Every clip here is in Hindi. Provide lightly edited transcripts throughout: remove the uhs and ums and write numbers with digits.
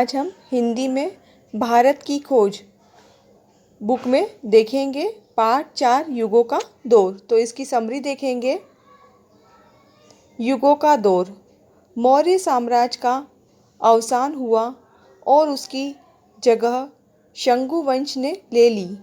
आज हम हिंदी में भारत की खोज बुक में देखेंगे पार्ट 4 युगों का दौर। तो इसकी समरी देखेंगे। युगों का दौर। मौर्य साम्राज्य का अवसान हुआ और उसकी जगह शंगु वंश ने ले ली,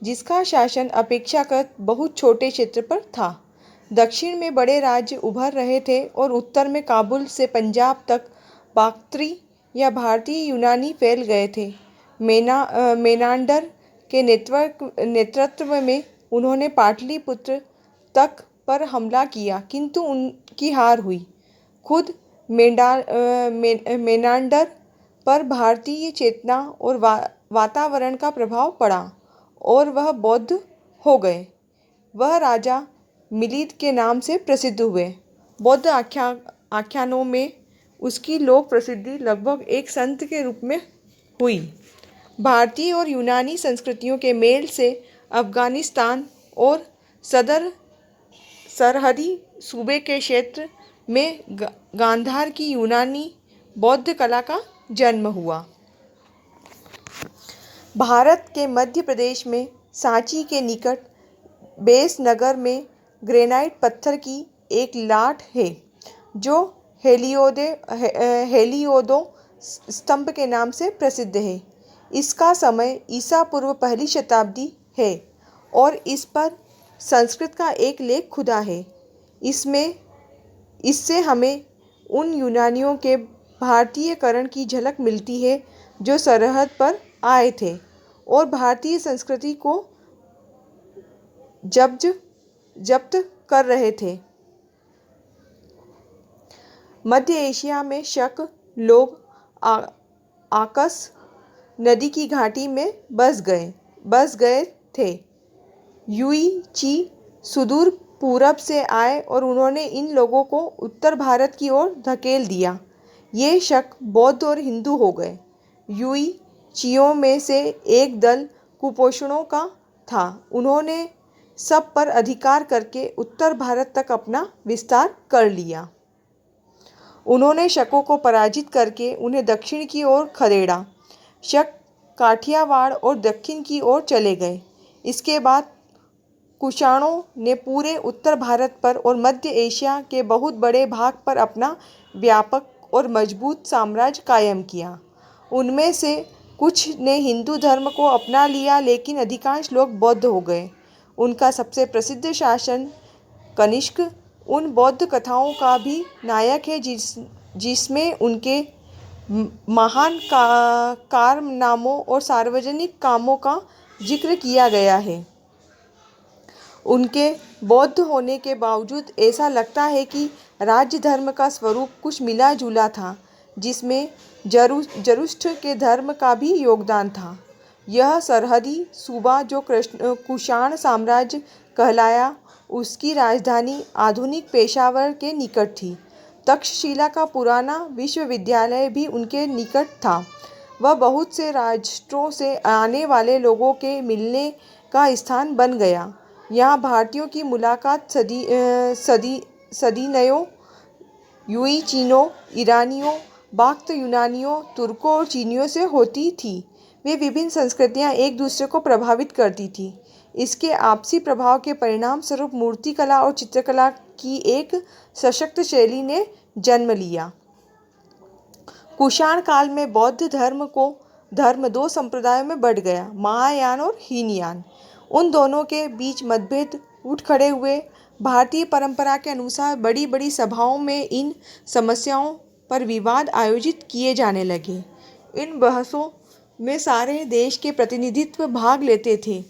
जिसका शासन अपेक्षाकृत बहुत छोटे क्षेत्र पर था। दक्षिण में बड़े राज्य उभर रहे थे और उत्तर में काबुल से पंजाब तक बाक्ट्री या भारतीय यूनानी फैल गए थे। मेनांडर के नेतृत्व में उन्होंने पाटलिपुत्र तक पर हमला किया, किंतु उनकी हार हुई। खुद मेनांडर पर भारतीय चेतना और वातावरण का प्रभाव पड़ा और वह बौद्ध हो गए। वह राजा मिलिंद के नाम से प्रसिद्ध हुए। बौद्ध आख्यानों में उसकी लोक प्रसिद्धि लगभग एक संत के रूप में हुई। भारतीय और यूनानी संस्कृतियों के मेल से अफगानिस्तान और सरहदी सूबे के क्षेत्र में गांधार की यूनानी बौद्ध कला का जन्म हुआ। भारत के मध्य प्रदेश में सांची के निकट बेस नगर में ग्रेनाइट पत्थर की एक लाट है, जो हेलियोदो स्तंभ के नाम से प्रसिद्ध है। इसका समय ईसा पूर्व पहली शताब्दी है और इस पर संस्कृत का एक लेख खुदा है। इससे हमें उन यूनानियों के भारतीयकरण की झलक मिलती है जो सरहद पर आए थे और भारतीय संस्कृति को जब्त कर रहे थे। मध्य एशिया में शक लोग आकस नदी की घाटी में बस गए थे। युई ची सुदूर पूरब से आए और उन्होंने इन लोगों को उत्तर भारत की ओर धकेल दिया। ये शक बौद्ध और हिंदू हो गए। युई चियों में से एक दल कुपोषणों का था। उन्होंने सब पर अधिकार करके उत्तर भारत तक अपना विस्तार कर लिया। उन्होंने शकों को पराजित करके उन्हें दक्षिण की ओर खदेड़ा। शक काठियावाड़ और दक्षिण की ओर चले गए। इसके बाद कुषाणों ने पूरे उत्तर भारत पर और मध्य एशिया के बहुत बड़े भाग पर अपना व्यापक और मजबूत साम्राज्य कायम किया। उनमें से कुछ ने हिंदू धर्म को अपना लिया, लेकिन अधिकांश लोग बौद्ध हो गए। उनका सबसे प्रसिद्ध शासन कनिष्क उन बौद्ध कथाओं का भी नायक है जिसमें उनके महान कारनामों और सार्वजनिक कामों का जिक्र किया गया है। उनके बौद्ध होने के बावजूद ऐसा लगता है कि राज्य धर्म का स्वरूप कुछ मिला जुला था, जिसमें जरुष्ठ के धर्म का भी योगदान था। यह सरहदी सूबा जो कुषाण साम्राज्य कहलाया, उसकी राजधानी आधुनिक पेशावर के निकट थी। तक्षशिला का पुराना विश्वविद्यालय भी उनके निकट था। वह बहुत से राष्ट्रों से आने वाले लोगों के मिलने का स्थान बन गया। यहाँ भारतीयों की मुलाकात सदीनयों, युई चीनों, ईरानियों, बाक्ट यूनानियों, तुर्कों और चीनियों से होती थी। वे विभिन्न संस्कृतियाँ एक दूसरे को प्रभावित करती थीं। इसके आपसी प्रभाव के परिणाम स्वरूप मूर्तिकला और चित्रकला की एक सशक्त शैली ने जन्म लिया। कुषाण काल में बौद्ध धर्म दो संप्रदायों में बढ़ गया, महायान और हीनयान। उन दोनों के बीच मतभेद उठ खड़े हुए। भारतीय परंपरा के अनुसार बड़ी बड़ी सभाओं में इन समस्याओं पर विवाद आयोजित किए जाने लगे। इन बहसों में सारे देश के प्रतिनिधित्व भाग लेते थे।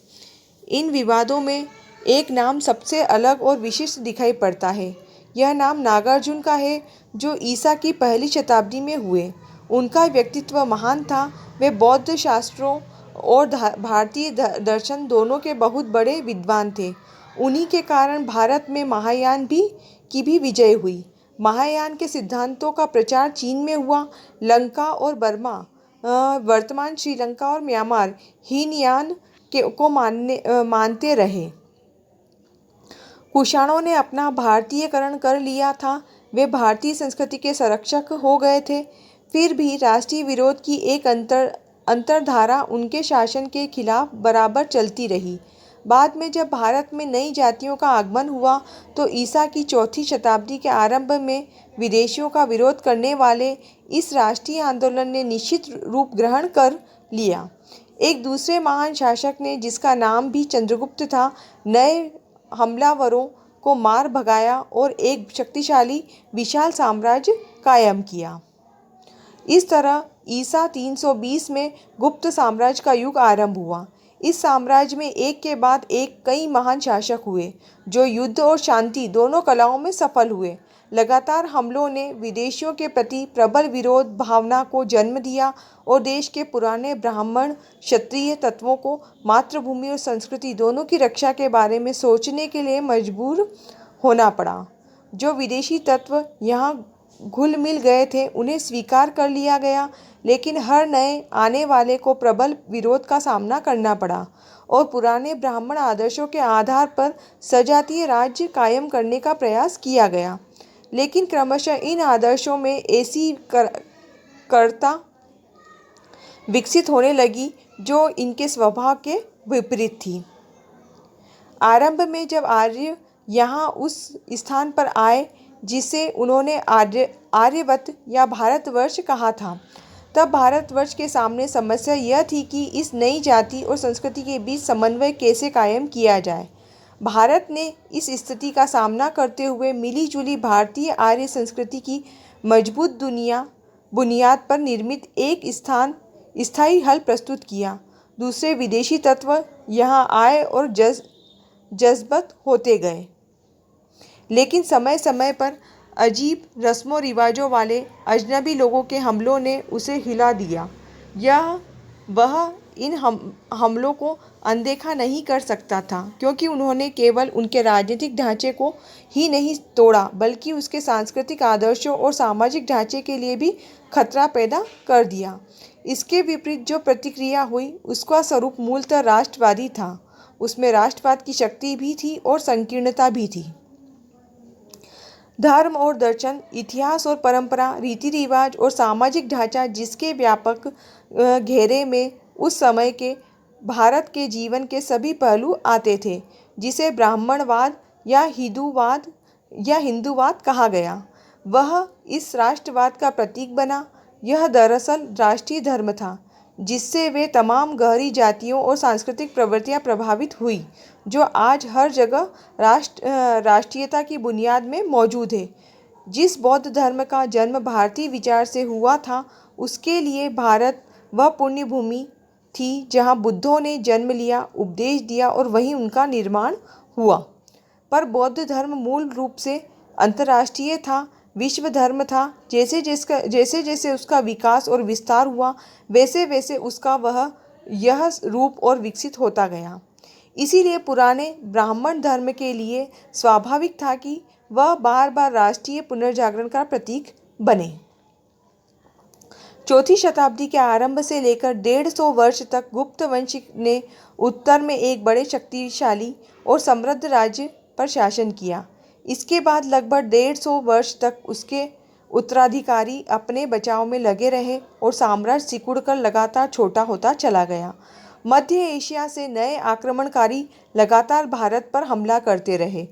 इन विवादों में एक नाम सबसे अलग और विशिष्ट दिखाई पड़ता है। यह नाम नागार्जुन का है, जो ईसा की पहली शताब्दी में हुए। उनका व्यक्तित्व महान था। वे बौद्ध शास्त्रों और भारतीय दर्शन दोनों के बहुत बड़े विद्वान थे। उन्हीं के कारण भारत में महायान की भी विजय हुई। महायान के सिद्धांतों का प्रचार चीन में हुआ। लंका और बर्मा, वर्तमान श्रीलंका और म्यांमार हीनयान को मानते रहे। कुषाणों ने अपना भारतीयकरण कर लिया था। वे भारतीय संस्कृति के संरक्षक हो गए थे। फिर भी राष्ट्रीय विरोध की एक अंतर्धारा उनके शासन के खिलाफ बराबर चलती रही। बाद में जब भारत में नई जातियों का आगमन हुआ तो ईसा की चौथी शताब्दी के आरंभ में विदेशियों का विरोध करने वाले इस राष्ट्रीय आंदोलन ने निश्चित रूप ग्रहण कर लिया। एक दूसरे महान शासक ने, जिसका नाम भी चंद्रगुप्त था, नए हमलावरों को मार भगाया और एक शक्तिशाली विशाल साम्राज्य कायम किया। इस तरह ईसा 320 में गुप्त साम्राज्य का युग आरंभ हुआ। इस साम्राज्य में एक के बाद एक कई महान शासक हुए जो युद्ध और शांति दोनों कलाओं में सफल हुए। लगातार हमलों ने विदेशियों के प्रति प्रबल विरोध भावना को जन्म दिया और देश के पुराने ब्राह्मण क्षत्रिय तत्वों को मातृभूमि और संस्कृति दोनों की रक्षा के बारे में सोचने के लिए मजबूर होना पड़ा। जो विदेशी तत्व यहाँ घुल मिल गए थे उन्हें स्वीकार कर लिया गया, लेकिन हर नए आने वाले को प्रबल विरोध का सामना करना पड़ा और पुराने ब्राह्मण आदर्शों के आधार पर सजातीय राज्य कायम करने का प्रयास किया गया। लेकिन क्रमशः इन आदर्शों में ऐसी कर्ता विकसित होने लगी जो इनके स्वभाव के विपरीत थी। आरंभ में जब आर्य यहाँ उस स्थान पर आए जिसे उन्होंने आर्यवत या भारतवर्ष कहा था, तब भारतवर्ष के सामने समस्या यह थी कि इस नई जाति और संस्कृति के बीच समन्वय कैसे कायम किया जाए। भारत ने इस स्थिति का सामना करते हुए मिलीजुली भारतीय आर्य संस्कृति की मजबूत बुनियाद पर निर्मित एक स्थायी हल प्रस्तुत किया। दूसरे विदेशी तत्व यहाँ आए और जज्बत होते गए, लेकिन समय समय पर अजीब रस्मों रिवाजों वाले अजनबी लोगों के हमलों ने उसे हिला दिया। वह इन हमलों को अनदेखा नहीं कर सकता था, क्योंकि उन्होंने केवल उनके राजनीतिक ढांचे को ही नहीं तोड़ा बल्कि उसके सांस्कृतिक आदर्शों और सामाजिक ढांचे के लिए भी खतरा पैदा कर दिया। इसके विपरीत जो प्रतिक्रिया हुई उसका स्वरूप मूलतः राष्ट्रवादी था। उसमें राष्ट्रवाद की शक्ति भी थी और संकीर्णता भी थी। धर्म और दर्शन, इतिहास और परंपरा, रीति रिवाज और सामाजिक ढांचा जिसके व्यापक घेरे में उस समय के भारत के जीवन के सभी पहलू आते थे, जिसे ब्राह्मणवाद या हिंदूवाद कहा गया, वह इस राष्ट्रवाद का प्रतीक बना। यह दरअसल राष्ट्रीय धर्म था जिससे वे तमाम गहरी जातियों और सांस्कृतिक प्रवृत्तियां प्रभावित हुई जो आज हर जगह राष्ट्रीयता की बुनियाद में मौजूद है। जिस बौद्ध धर्म का जन्म भारतीय विचार से हुआ था, उसके लिए भारत वह पुण्य भूमि थी जहां बुद्धों ने जन्म लिया, उपदेश दिया और वहीं उनका निर्माण हुआ। पर बौद्ध धर्म मूल रूप से अंतर्राष्ट्रीय था, विश्व धर्म था। जैसे जैसे उसका विकास और विस्तार हुआ, वैसे वैसे उसका यह रूप और विकसित होता गया। इसीलिए पुराने ब्राह्मण धर्म के लिए स्वाभाविक था कि वह बार बार राष्ट्रीय पुनर्जागरण का प्रतीक बने। चौथी शताब्दी के आरंभ से लेकर 150 वर्ष तक गुप्त वंश ने उत्तर में एक बड़े शक्तिशाली और समृद्ध राज्य पर शासन किया। इसके बाद लगभग 150 वर्ष तक उसके उत्तराधिकारी अपने बचाव में लगे रहे और साम्राज्य सिकुड़कर लगातार छोटा होता चला गया। मध्य एशिया से नए आक्रमणकारी लगातार भारत पर हमला करते रहे।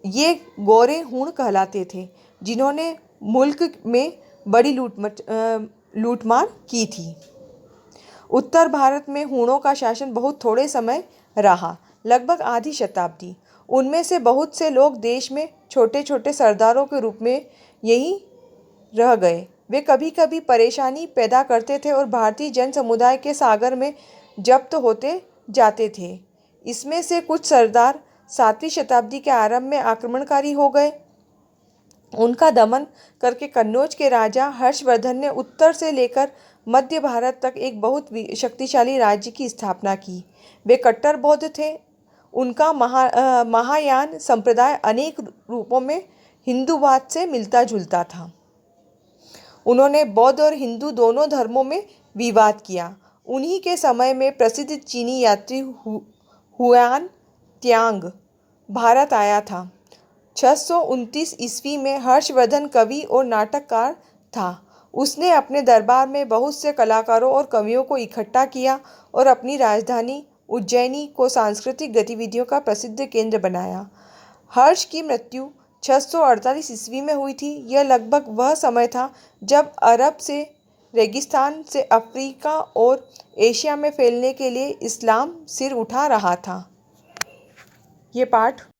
ये गोरे हूण कहलाते थे, जिन्होंने मुल्क में बड़ी लूटमार की थी। उत्तर भारत में हूणों का शासन बहुत थोड़े समय रहा, लगभग आधी शताब्दी। उनमें से बहुत से लोग देश में छोटे छोटे सरदारों के रूप में यहीं रह गए। वे कभी कभी परेशानी पैदा करते थे और भारतीय जन समुदाय के सागर में जब्त होते जाते थे। इसमें से कुछ सरदार 7वीं शताब्दी के आरंभ में आक्रमणकारी हो गए। उनका दमन करके कन्नौज के राजा हर्षवर्धन ने उत्तर से लेकर मध्य भारत तक एक बहुत शक्तिशाली राज्य की स्थापना की। वे कट्टर बौद्ध थे। उनका महायान संप्रदाय अनेक रूपों में हिंदूवाद से मिलता जुलता था। उन्होंने बौद्ध और हिंदू दोनों धर्मों में विवाद किया। उन्हीं के समय में प्रसिद्ध चीनी यात्री हुआन त्सांग भारत आया था। 629 ईस्वी में हर्षवर्धन कवि और नाटककार था। उसने अपने दरबार में बहुत से कलाकारों और कवियों को इकट्ठा किया और अपनी राजधानी उज्जैनी को सांस्कृतिक गतिविधियों का प्रसिद्ध केंद्र बनाया। हर्ष की मृत्यु 648 ईस्वी में हुई थी। यह लगभग वह समय था जब अरब से रेगिस्तान से अफ्रीका और एशिया में फैलने के लिए इस्लाम सिर उठा रहा था। ये पाठ